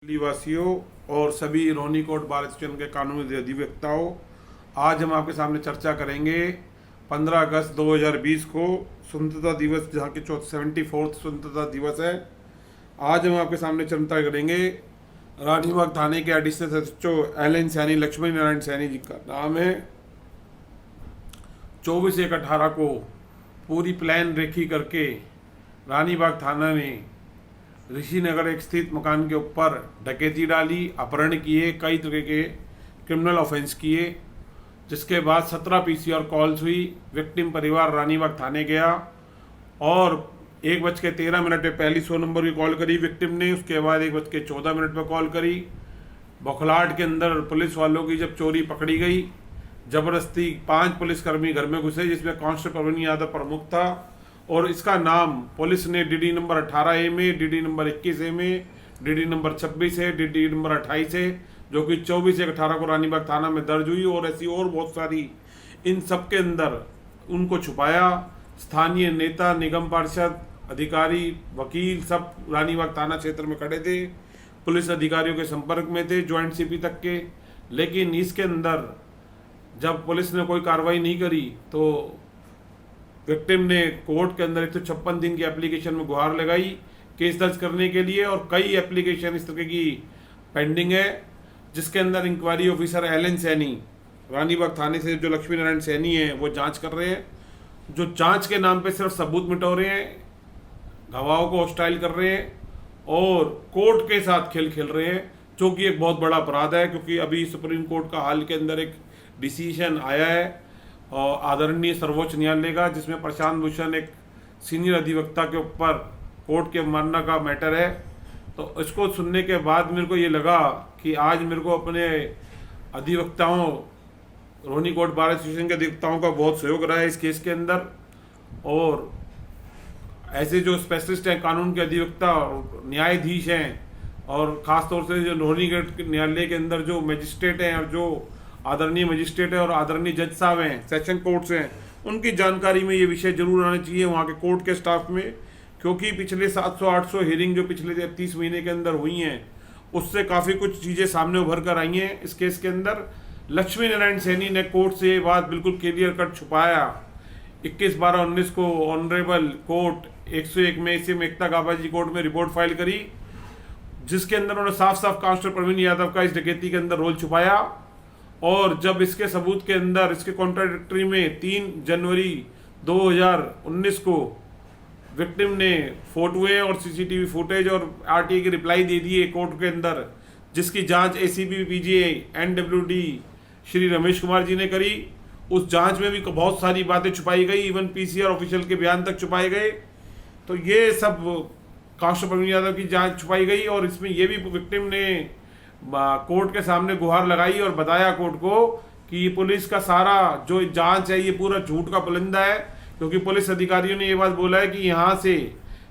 दिल्ली वासियों और सभी रोनी कोट बार स्टेशन के कानूनी अधिवक्ताओं, आज हम आपके सामने चर्चा करेंगे 15 अगस्त 2020 को स्वतंत्रता दिवस, जहाँ की 74th स्वतंत्रता दिवस है। आज हम आपके सामने चर्चा करेंगे रानीबाग थाने के additional SHO L Saini, Lakshmi Narayan Saini ji का नाम है। 24/1/18 को पूरी प्लान रेखी करके रानीबाग थाना ने ऋषि नगर एक स्थित मकान के ऊपर डकैती डाली, अपहरण किए, कई तरह के क्रिमिनल ऑफेंस किए, जिसके बाद 17 पीसीआर कॉल्स हुई। विक्टिम परिवार रानीबाग थाने गया और 1:13 पे पहली 100 नंबर की कॉल करी विक्टिम ने। उसके बाद 1:14 पर कॉल करी। बौखलाहट के अंदर पुलिस वालों की जब चोरी पकड़ी गई, जबरदस्ती 5 पुलिसकर्मी घर में घुसे, जिसमें कांस्टेबल प्रवीण यादव प्रमुख था। और इसका नाम पुलिस ने डीडी नंबर 18A में, डीडी नंबर 21A में, डीडी नंबर 26 है, डीडी नंबर 28 है, जो कि 24/1/18 को रानीबाग थाना में दर्ज हुई। और ऐसी और बहुत सारी, इन सब के अंदर उनको छुपाया। स्थानीय नेता, निगम पार्षद, अधिकारी, वकील सब रानीबाग थाना क्षेत्र में खड़े थे, पुलिस अधिकारियों के संपर्क में थे, ज्वाइंट सीपी तक के। लेकिन इसके अंदर जब पुलिस ने कोई कार्रवाई नहीं करी तो विक्टिम ने कोर्ट के अंदर 156 दिन की एप्लीकेशन में गुहार लगाई केस दर्ज करने के लिए। और कई एप्लीकेशन इस तरह की पेंडिंग है, जिसके अंदर inquiry officer L Saini Ranibagh थाने से, जो लक्ष्मी नारायण सैनी है, वो जांच कर रहे हैं। जो जांच के नाम पे सिर्फ सबूत मिटो रहे हैं, गवाहों को हॉस्टाइल कर रहे हैं और कोर्ट के साथ खेल खेल रहे हैं, जो कि एक बहुत बड़ा अपराध है। क्योंकि अभी सुप्रीम कोर्ट का हाल के अंदर एक डिसीजन आया है और आदरणीय सर्वोच्च न्यायालय का, जिसमें प्रशांत भूषण एक सीनियर अधिवक्ता के ऊपर कोर्ट के मानना का मैटर है। तो इसको सुनने के बाद मेरे को ये लगा कि आज मेरे को अपने अधिवक्ताओं, रोनी कोट बार एसोसिएशन के अधिवक्ताओं का बहुत सहयोग रहा है इस केस के अंदर। और ऐसे जो स्पेशलिस्ट हैं, कानून के अधिवक्ता और न्यायाधीश हैं, और ख़ासतौर से जो रोनी कोट न्यायालय के अंदर जो मजिस्ट्रेट हैं और जो आदरणीय मजिस्ट्रेट है और आदरणीय जज साहब हैं, सेशन कोर्ट्स हैं, उनकी जानकारी में ये विषय जरूर आना चाहिए वहाँ के कोर्ट के स्टाफ में। क्योंकि पिछले 700-800 हियरिंग जो पिछले 30 महीने के अंदर हुई हैं, उससे काफ़ी कुछ चीज़ें सामने उभर कर आई हैं। इस केस के अंदर लक्ष्मी नारायण सैनी ने कोर्ट से ये बात बिल्कुल क्लियर कट छुपाया। 21/12/19 को ऑनरेबल कोर्ट 101 में इसे एकता गाबाजी कोर्ट में रिपोर्ट फाइल करी, जिसके अंदर उन्होंने साफ साफ कांस्टेबल प्रवीण यादव का इस डकैती के अंदर रोल छुपाया। और जब इसके सबूत के अंदर, इसके कॉन्ट्राडिक्टरी में 3 जनवरी 2019 को विक्टिम ने फोटोए और सीसीटीवी फुटेज और आरटीआई की रिप्लाई दे दिए कोर्ट के अंदर, जिसकी जांच एसीबी पीजीए एनडब्ल्यूडी श्री रमेश कुमार जी ने करी। उस जांच में भी बहुत सारी बातें छुपाई गई, इवन पीसीआर ऑफिशियल के बयान तक छुपाए गए। तो ये सब कांस्टेबल प्रवीण यादव की जांच छुपाई गई। और इसमें यह भी विक्टिम ने कोर्ट के सामने गुहार लगाई और बताया कोर्ट को कि पुलिस का सारा जो जांच है ये पूरा झूठ का पुलिंदा है। क्योंकि पुलिस अधिकारियों ने ये बात बोला है कि यहाँ से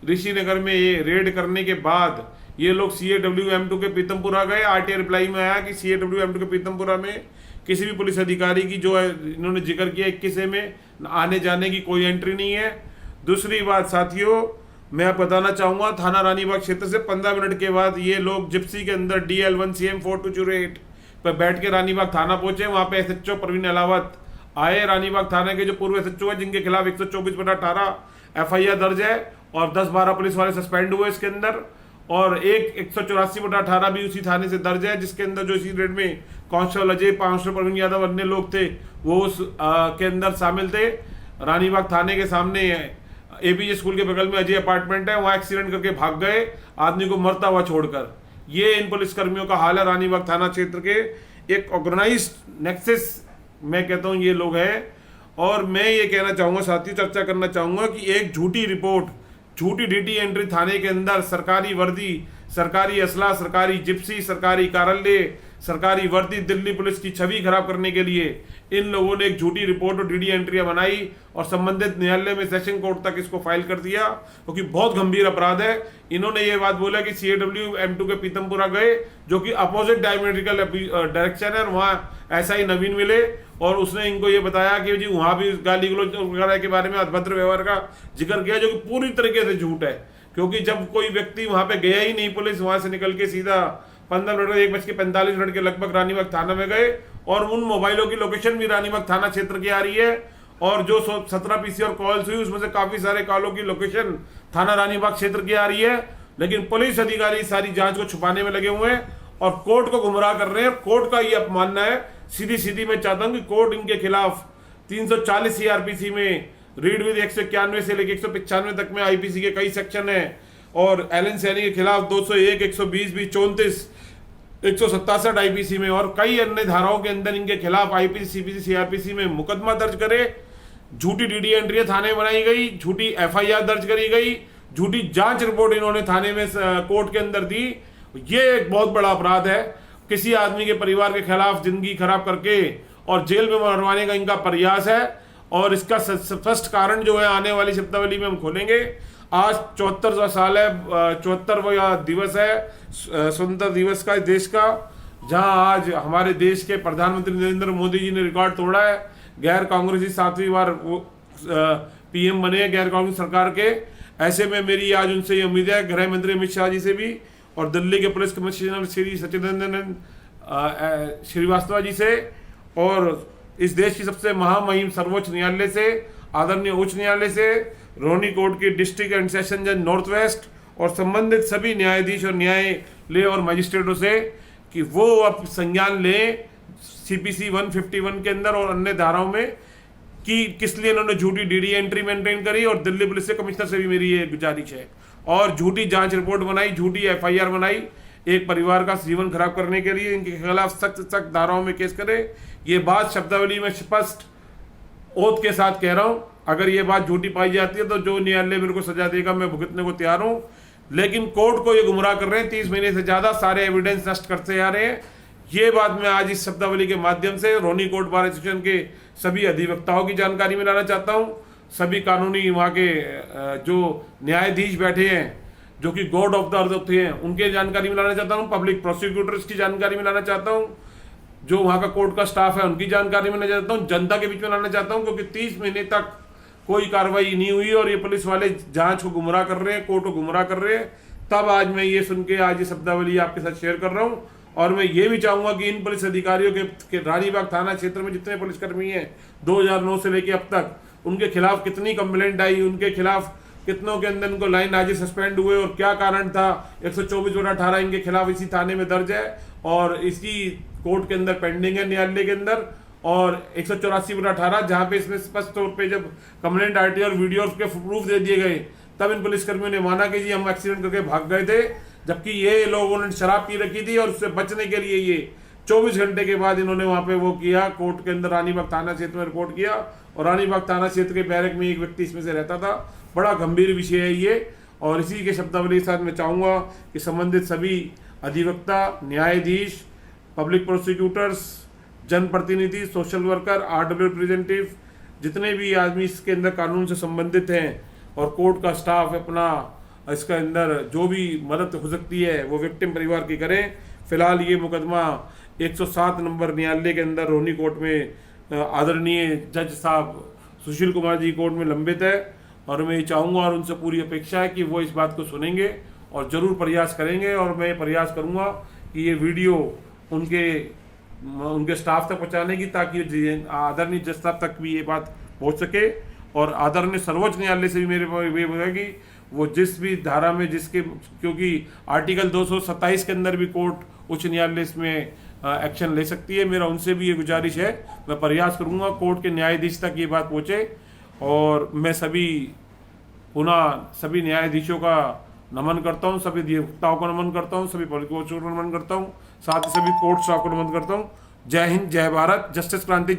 ऋषि नगर में ये रेड करने के बाद ये लोग CAWM2 के पीतमपुरा गए। आरटीआई रिप्लाई में आया कि CAWM2 के पीतमपुरा में किसी भी पुलिस अधिकारी की, जो है इन्होंने जिक्र किया 21 में, आने जाने की कोई एंट्री नहीं है। दूसरी बात साथियों, मैं आपको बताना चाहूँगा, थाना रानीबाग क्षेत्र से 15 मिनट के बाद ये लोग जिप्सी के अंदर DL1 CM 4208 पर बैठ के रानीबाग थाना पहुंचे। वहाँ पे SHO प्रवीण अलावत आए, रानीबाग थाने के जो पूर्व SHO है, जिनके खिलाफ 124/18 FIR दर्ज है और 10-12 पुलिस वाले सस्पेंड हुए इसके अंदर। और एक 184/18 भी उसी थाने से दर्ज है, जिसके अंदर जो इसी रेड में कांस्टेबल अजय, कांस्टेबल प्रवीण यादव, अन्य लोग थे, वो उस के अंदर शामिल थे। रानीबाग थाने के सामने APJ स्कूल के बगल में अजय अपार्टमेंट है, वहाँ एक्सीडेंट करके भाग गए आदमी को मरता हुआ छोड़कर। ये इन पुलिसकर्मियों का हाल है रानीबाग थाना क्षेत्र के। एक ऑर्गेनाइज्ड नेक्सस मैं कहता हूँ ये लोग हैं। और मैं ये कहना चाहूँगा साथियों, चर्चा करना चाहूँगा कि एक झूठी रिपोर्ट, झूठी DT एंट्री थाने के अंदर, सरकारी वर्दी, सरकारी असला, सरकारी जिप्सी, सरकारी कार्यालय, सरकारी वर्दी, दिल्ली पुलिस की छवि खराब करने के लिए इन लोगों ने एक झूठी रिपोर्ट और DD एंट्रियां बनाई और संबंधित न्यायालय में, सेशन कोर्ट तक इसको फाइल कर दिया, क्योंकि बहुत गंभीर अपराध है। इन्होंने ये बात बोला कि CAWM2 के पीतमपुरा गए, जो कि अपोजिट डायमेट्रिकल डायरेक्शन है, और वहाँ SI नवीन मिले और उसने इनको ये बताया कि जी वहाँ भी गाली गलौज वगैरह के बारे में, अभद्र व्यवहार का जिक्र किया, जो कि पूरी तरीके से झूठ है। क्योंकि जब कोई व्यक्ति वहाँ पे गया ही नहीं, पुलिस वहाँ से निकल के सीधा 15 मिनट 1:45 के लगभग रानीबाग थाना में गए और उन मोबाइलों की लोकेशन भी रानीबाग थाना क्षेत्र की आ रही है और जो 17 पीसीआर कॉल्स हुई उसमें से काफी सारे कॉलों की लोकेशन थाना रानीबाग क्षेत्र की आ रही है। लेकिन पुलिस अधिकारी सारी जांच को छुपाने में लगे हुए हैं और कोर्ट को गुमराह कर रहे हैं। कोर्ट का ये अपमानना है। सीधी सीधी मैं चाहता हूं कि कोर्ट इनके खिलाफ 340 सीआरपीसी में रीड विद 191 से लेकर 195 तक में आईपीसी के कई सेक्शन है और एलन सैनी के खिलाफ 201, 120, 34, 167 आईपीसी में और कई अन्य धाराओं के अंदर इनके खिलाफ आईपीसी, सीपीसी, सीआरपीसी में मुकदमा दर्ज करे। झूठी डीडी एंट्री थाने बनाई गई, झूठी एफआईआर दर्ज करी गई, झूठी जांच रिपोर्ट इन्होंने थाने में कोर्ट के अंदर दी। ये एक बहुत बड़ा अपराध है। किसी आदमी के परिवार के खिलाफ जिंदगी खराब करके और जेल में मरवाने का इनका प्रयास है और इसका स्पष्ट कारण जो है आने वाली शब्दावली में हम खोलेंगे। आज 74वां साल है, 74वां दिवस है स्वतंत्रता दिवस का देश का, जहां आज हमारे देश के प्रधानमंत्री नरेंद्र मोदी जी ने रिकॉर्ड तोड़ा है। गैर कांग्रेसी 7वीं बार पीएम बने हैं गैर कांग्रेस सरकार के। ऐसे में मेरी आज उनसे ये उम्मीद है, गृह मंत्री अमित शाह जी से भी और दिल्ली के पुलिस कमिश्नर श्री सचिदानंद श्रीवास्तव जी से और इस देश की सबसे महामहिम सर्वोच्च न्यायालय से, आदरणीय उच्च न्यायालय से, रोहिणी कोर्ट की डिस्ट्रिक्ट एंड सेशन जज नॉर्थ वेस्ट और संबंधित सभी न्यायाधीश और न्यायालय और मजिस्ट्रेटों से कि वो अब संज्ञान लें सीपीसी 151 के अंदर और अन्य धाराओं में कि किस लिए इन्होंने झूठी डीडी एंट्री मेंटेन करी। और दिल्ली पुलिस के कमिश्नर से भी मेरी ये गुजारिश है और झूठी जांच रिपोर्ट बनाई, झूठी एफआईआर बनाई एक परिवार का जीवन खराब करने के लिए। इनके खिलाफ सख्त सख्त धाराओं में केस करे। ये बात शब्दावली में स्पष्ट ओथ के साथ कह रहा हूं। अगर ये बात झूठी पाई जाती है तो जो न्यायालय मेरे को सजा देगा मैं भुगतने को तैयार हूं। लेकिन कोर्ट को ये गुमराह कर रहे हैं, 30 महीने से ज्यादा सारे एविडेंस नष्ट करते आ रहे हैं। ये बात मैं आज इस शब्दावली के माध्यम से रोहिणी कोर्ट बार एसोसिएशन के सभी अधिवक्ताओं की जानकारी में लाना चाहता हूं। सभी कानूनी वहाँ के जो न्यायाधीश बैठे हैं जो कि गॉड ऑफ द अर्थ होते हैं उनके जानकारी में लाना चाहता हूँ। पब्लिक प्रोसिक्यूटर्स की जानकारी में लाना चाहता हूँ। जो वहाँ का कोर्ट का स्टाफ है उनकी जानकारी में लाना चाहता हूँ। जनता के बीच में लाना चाहता हूँ क्योंकि 30 महीने तक कोई कार्रवाई नहीं हुई और ये पुलिस वाले जांच को गुमराह कर रहे हैं, कोर्ट को गुमराह कर रहे हैं। तब आज मैं ये सुन के आज ये शब्दावली आपके साथ शेयर कर रहा हूँ। और मैं ये भी चाहूंगा कि इन पुलिस अधिकारियों के रानीबाग थाना क्षेत्र में जितने पुलिसकर्मी हैं 2009 से लेके अब तक उनके खिलाफ कितनी कंप्लेंट आई, उनके खिलाफ कितनों के अंदर इनको लाइन आज सस्पेंड हुए और क्या कारण था। 124/18 इनके खिलाफ इसी थाने में दर्ज है और इसी कोर्ट के अंदर पेंडिंग है न्यायालय के अंदर। और 184/18 जहां पे इसमें स्पष्ट तौर पे जब कंप्लेंट आरटी और वीडियो के प्रूफ दे दिए गए तब इन पुलिसकर्मियों ने माना कि जी हम एक्सीडेंट करके भाग गए थे, जबकि ये लोगों ने शराब पी रखी थी और उससे बचने के लिए ये 24 घंटे के बाद इन्होंने वहां पे वो किया, कोर्ट के अंदर रानीबाग थाना क्षेत्र में रिपोर्ट किया। और रानीबाग थाना क्षेत्र के बैरक में एक व्यक्ति इसमें से रहता था। बड़ा गंभीर विषय है ये। और इसी के शब्दावली के साथ मैं चाहूंगा कि संबंधित सभी अधिवक्ता, न्यायाधीश, पब्लिक प्रोसिक्यूटर्स, जनप्रतिनिधि, सोशल वर्कर, आरडब्ल्यू रिप्रेजेंटेटिव, जितने भी आदमी इसके अंदर कानून से संबंधित हैं और कोर्ट का स्टाफ अपना इसके अंदर जो भी मदद हो सकती है वो विक्टिम परिवार की करें। फिलहाल ये मुकदमा 107 नंबर न्यायालय के अंदर रोहिणी कोर्ट में आदरणीय जज साहब सुशील कुमार जी कोर्ट में लंबित है। और मैं ये चाहूँगा और उनसे पूरी अपेक्षा है कि वो इस बात को सुनेंगे और ज़रूर प्रयास करेंगे। और मैं प्रयास करूँगा कि ये वीडियो उनके स्टाफ तक पहुँचाने की, ताकि आदरणीय जज साहब तक भी ये बात पहुँच सके। और आदरणीय सर्वोच्च न्यायालय से भी मेरे ये कि वो जिस भी धारा में जिसके, क्योंकि आर्टिकल 227 के अंदर भी कोर्ट उच्च न्यायालय इसमें एक्शन ले सकती है। मेरा उनसे भी ये गुजारिश है, मैं प्रयास करूँगा कोर्ट के न्यायाधीश तक ये बात पहुँचे। और मैं सभी न्यायाधीशों का नमन करता हूँ, सभी अधिवक्ताओं को नमन करता हूँ, सभी पब्लिक को नमन करता हूँ, साथ ही सभी कोर्ट स्टाफ को नमन करता हूँ। जय हिंद, जय भारत, जस्टिस क्रांति।